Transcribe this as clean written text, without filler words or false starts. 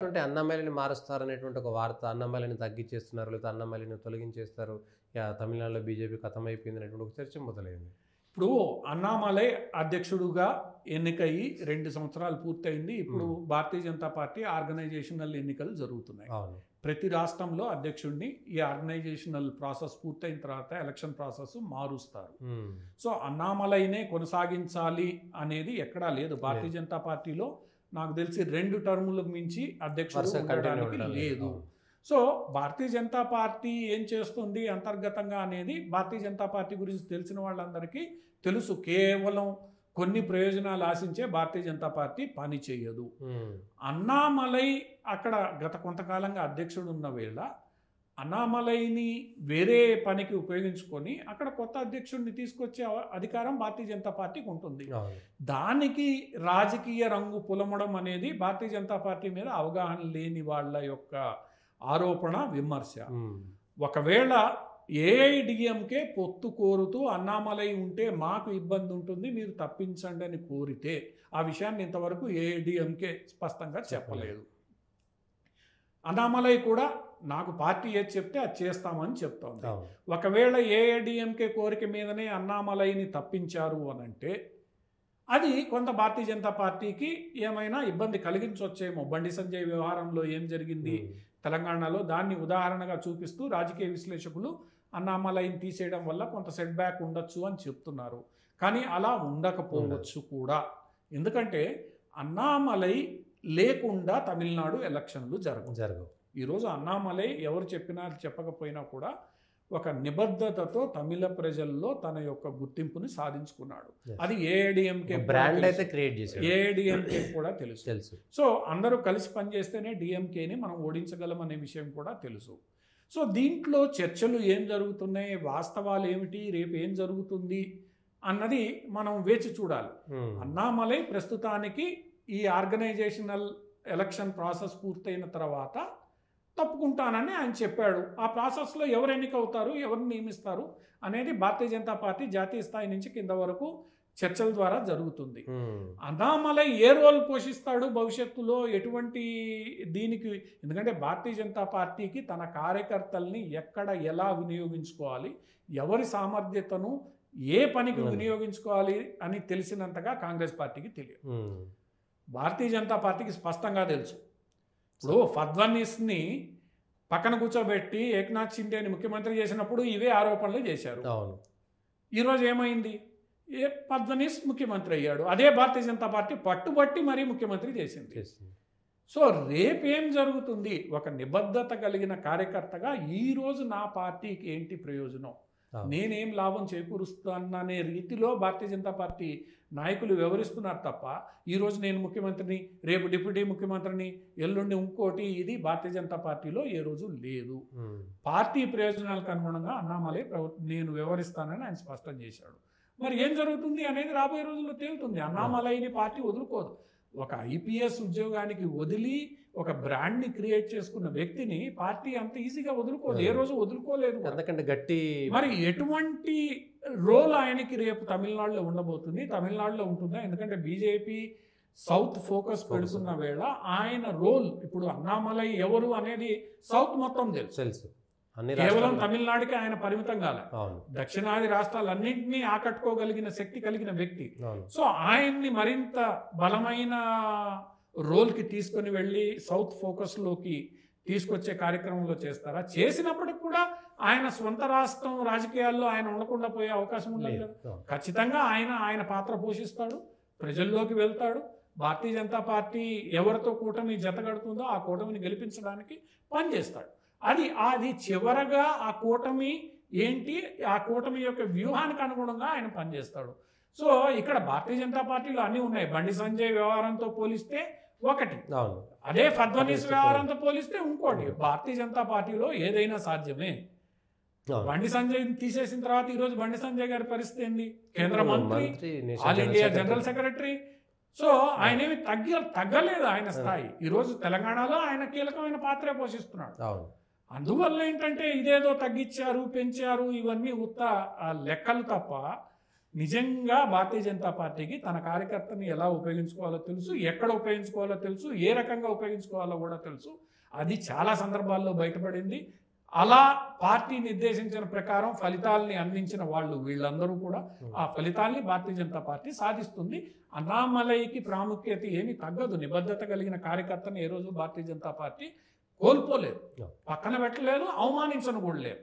అంటే అన్నమయ్యని మారుస్తారనేటువంటి ఒక వార్త, అన్నమయ్యని తగ్గించేస్తున్నారు, లేదా అన్నమయ్యని తొలగించేస్తారు, తమిళనాడులో బీజేపీ ఖతమైపోయింది అనేటువంటి ఒక చర్చ మొదలైంది. ఇప్పుడు అన్నామలై అధ్యక్షుడుగా ఎన్నికయ్యి 2 సంవత్సరాలు పూర్తయింది. ఇప్పుడు భారతీయ జనతా పార్టీ ఆర్గనైజేషనల్ ఎన్నికలు జరుగుతున్నాయి. అవును. ప్రతి రాష్ట్రంలో అధ్యక్షుడిని ఈ ఆర్గనైజేషనల్ ప్రాసెస్ పూర్తయిన తర్వాత ఎలక్షన్ ప్రాసెస్ మారుస్తారు. సో అన్నామలైనే కొనసాగించాలి అనేది ఎక్కడా లేదు. భారతీయ జనతా పార్టీలో నాకు తెలిసి 2 టర్ములకు మించి అధ్యక్షుడు ఉండడానికి లేదు. సో భారతీయ జనతా పార్టీ ఏం చేస్తుంది అంతర్గతంగా అనేది భారతీయ జనతా పార్టీ గురించి తెలిసిన వాళ్ళందరికీ తెలుసు. కేవలం కొన్ని ప్రయోజనాలు ఆశించే భారతీయ జనతా పార్టీ పని చేయదు. అన్నామలై అక్కడ గత కొంతకాలంగా అధ్యక్షుడు ఉన్న వేళ అన్నామలైని వేరే పనికి ఉపయోగించుకొని అక్కడ కొత్త అధ్యక్షుడిని తీసుకొచ్చే అధికారం భారతీయ జనతా పార్టీకి ఉంటుంది. దానికి రాజకీయ రంగు పులమడం అనేది భారతీయ జనతా పార్టీ మీద అవగాహన లేని వాళ్ళ యొక్క ఆరోపణ, విమర్శ. ఒకవేళ ఏఐడిఎంకే పొత్తు కోరుతూ అన్నామలై ఉంటే మాకు ఇబ్బంది ఉంటుంది, మీరు తప్పించండి అని కోరితే ఆ విషయాన్ని ఇంతవరకు ఏఐడిఎంకే స్పష్టంగా చెప్పలేదు. అన్నామలై కూడా నాకు పార్టీ ఏది చెప్తే అది చేస్తామని చెప్తోంది. ఒకవేళ ఏఐడిఎంకే కోరిక మీదనే అన్నామలైని తప్పించారు అనంటే అది కొంత భారతీయ జనతా పార్టీకి ఏమైనా ఇబ్బంది కలిగించవచ్చేమో. బండి సంజయ్ వ్యవహారంలో ఏం జరిగింది తెలంగాణలో దాన్ని ఉదాహరణగా చూపిస్తూ రాజకీయ విశ్లేషకులు అన్నామలైని తీసేయడం వల్ల కొంత సెట్ బ్యాక్ ఉండొచ్చు అని చెప్తున్నారు. కానీ అలా ఉండకపోవచ్చు కూడా. ఎందుకంటే అన్నామలై లేకుండా తమిళనాడు ఎలక్షన్లు జరగవు. ఈరోజు అన్నామలై ఎవరు చెప్పినా చెప్పకపోయినా కూడా ఒక నిబద్ధతతో తమిళ ప్రజల్లో తన యొక్క గుర్తింపుని సాధించుకున్నాడు. అది ఏఐడిఎంకే బ్రాండ్ అయితే క్రియేట్ చేశాడు. ఏఐడిఎంకే కూడా తెలుసు. సో అందరూ కలిసి పనిచేస్తేనే డిఎంకేని మనం ఓడించగలం అనే విషయం కూడా తెలుసు. సో దీంట్లో చర్చలు ఏం జరుగుతున్నాయి, వాస్తవాలు ఏమిటి, రేపు ఏం జరుగుతుంది అన్నది మనం వేచి చూడాలి. అన్నామలై ప్రస్తుతానికి ఈ ఆర్గనైజేషనల్ ఎలక్షన్ ప్రాసెస్ పూర్తయిన తర్వాత తప్పుకుంటానని ఆయన చెప్పాడు. ఆ ప్రాసెస్లో ఎవరు ఎన్నికవుతారు, ఎవరిని నియమిస్తారు అనేది భారతీయ జనతా పార్టీ జాతీయ స్థాయి నుంచి కింద వరకు చర్చల ద్వారా జరుగుతుంది. అన్నామలై ఏ రోల్ పోషిస్తాడు భవిష్యత్తులో, ఎటువంటి దీనికి, ఎందుకంటే భారతీయ జనతా పార్టీకి తన కార్యకర్తల్ని ఎక్కడ ఎలా వినియోగించుకోవాలి, ఎవరి సామర్థ్యతను ఏ పనికి వినియోగించుకోవాలి అని తెలిసినంతగా కాంగ్రెస్ పార్టీకి తెలియదు. భారతీయ జనతా పార్టీకి స్పష్టంగా తెలుసు. ఇప్పుడు ఫడ్నవీస్ని పక్కన కూర్చోబెట్టి ఏక్నాథ్ షిండేని ముఖ్యమంత్రి చేసినప్పుడు ఇవే ఆరోపణలు చేశారు. ఈరోజు ఏమైంది, ఫడ్నవీస్ ముఖ్యమంత్రి అయ్యాడు, అదే భారతీయ జనతా పార్టీ పట్టుబట్టి మరీ ముఖ్యమంత్రి చేసింది. సో రేపేం జరుగుతుంది, ఒక నిబద్ధత కలిగిన కార్యకర్తగా ఈరోజు నా పార్టీకి ఏంటి ప్రయోజనం, నేనేం లాభం చేకూరుస్తాననే రీతిలో భారతీయ జనతా పార్టీ నాయకులు వివరిస్తున్నారు తప్ప ఈరోజు నేను ముఖ్యమంత్రిని, రేపు డిప్యూటీ ముఖ్యమంత్రిని, ఎల్లుండి ఇంకోటి, ఇది భారతీయ జనతా పార్టీలో ఏ రోజు లేదు. పార్టీ ప్రయోజనాలకు అనుగుణంగా అన్నామలై నేను వివరిస్తానని ఆయన స్పష్టం చేశాడు. మరి ఏం జరుగుతుంది అనేది రాబోయే రోజుల్లో తేలుతుంది. అన్నామలైని పార్టీ వదులుకోదు. ఒక ఐపీఎస్ ఉద్యోగానికి వదిలి ఒక బ్రాండ్ని క్రియేట్ చేసుకున్న వ్యక్తిని పార్టీ అంత ఈజీగా వదులుకోదు, ఏ రోజు వదులుకోలేదు. ఎందుకంటే గట్టి మరి ఎటువంటి రోల్ ఆయనకి రేపు తమిళనాడులో ఉండబోతుంది, తమిళనాడులో ఉంటుందా? ఎందుకంటే బీజేపీ సౌత్ ఫోకస్ పెడుతున్న వేళ ఆయన రోల్, ఇప్పుడు అన్నామలై ఎవరు అనేది సౌత్ మొత్తం తెలుసు. కేవలం తమిళనాడుకి ఆయన పరిమితం కాలే, దక్షిణాది రాష్ట్రాలన్నింటినీ ఆకట్టుకోగలిగిన శక్తి కలిగిన వ్యక్తి. సో ఆయన్ని మరింత బలమైన రోల్కి తీసుకొని వెళ్ళి సౌత్ ఫోకస్లోకి తీసుకొచ్చే కార్యక్రమంలో చేస్తారా? చేసినప్పటికి కూడా ఆయన సొంత రాష్ట్రం రాజకీయాల్లో ఆయన ఉండకుండా పోయే అవకాశం ఉండదు కదా. ఖచ్చితంగా ఆయన పాత్ర పోషిస్తాడు, ప్రజల్లోకి వెళ్తాడు. భారతీయ జనతా పార్టీ ఎవరితో కూటమి జతగడుతుందో ఆ కూటమిని గెలిపించడానికి పనిచేస్తాడు. అది చివరగా ఆ కూటమి ఏంటి, ఆ కూటమి యొక్క వ్యూహానికి అనుగుణంగా ఆయన పనిచేస్తాడు. సో ఇక్కడ భారతీయ జనతా పార్టీలో అన్నీ ఉన్నాయి. బండి సంజయ్ వ్యవహారంతో పోలిస్తే ఒకటి, అదే ఫడ్నవీస్ వ్యవహారంతో పోలిస్తే ఇంకోటి. భారతీయ జనతా పార్టీలో ఏదైనా సాధ్యమే. బండి సంజయ్ తీసేసిన తర్వాత ఈరోజు బండి సంజయ్ గారి పరిస్థితి ఏంది, కేంద్ర మంత్రి, all India general secretary. So ఆయన ఏమి తగ్గలేదు ఆయన స్థాయి. ఈరోజు తెలంగాణలో ఆయన కీలకమైన పాత్రే పోషిస్తున్నాడు. అందువల్ల ఏంటంటే ఇదేదో తగ్గించారు, పెంచారు, ఇవన్నీ ఉత్త లెక్కలు తప్ప నిజంగా భారతీయ జనతా పార్టీకి తన కార్యకర్తని ఎలా ఉపయోగించుకోవాలో తెలుసు, ఎక్కడ ఉపయోగించుకోవాలో తెలుసు, ఏ రకంగా ఉపయోగించుకోవాలో కూడా తెలుసు. అది చాలా సందర్భాల్లో బయటపడింది. అలా పార్టీ నిర్దేశించిన ప్రకారం ఫలితాలని అందించిన వాళ్ళు వీళ్ళందరూ కూడా ఆ ఫలితాల్ని భారతీయ జనతా పార్టీ సాధిస్తుంది. అన్నామలైకి ప్రాముఖ్యత ఏమీ తగ్గదు. నిబద్ధత కలిగిన కార్యకర్తను ఏ రోజు భారతీయ జనతా పార్టీ కోల్పోలేదు, పక్కన పెట్టలేదు, అవమానించను కూడా లేదు.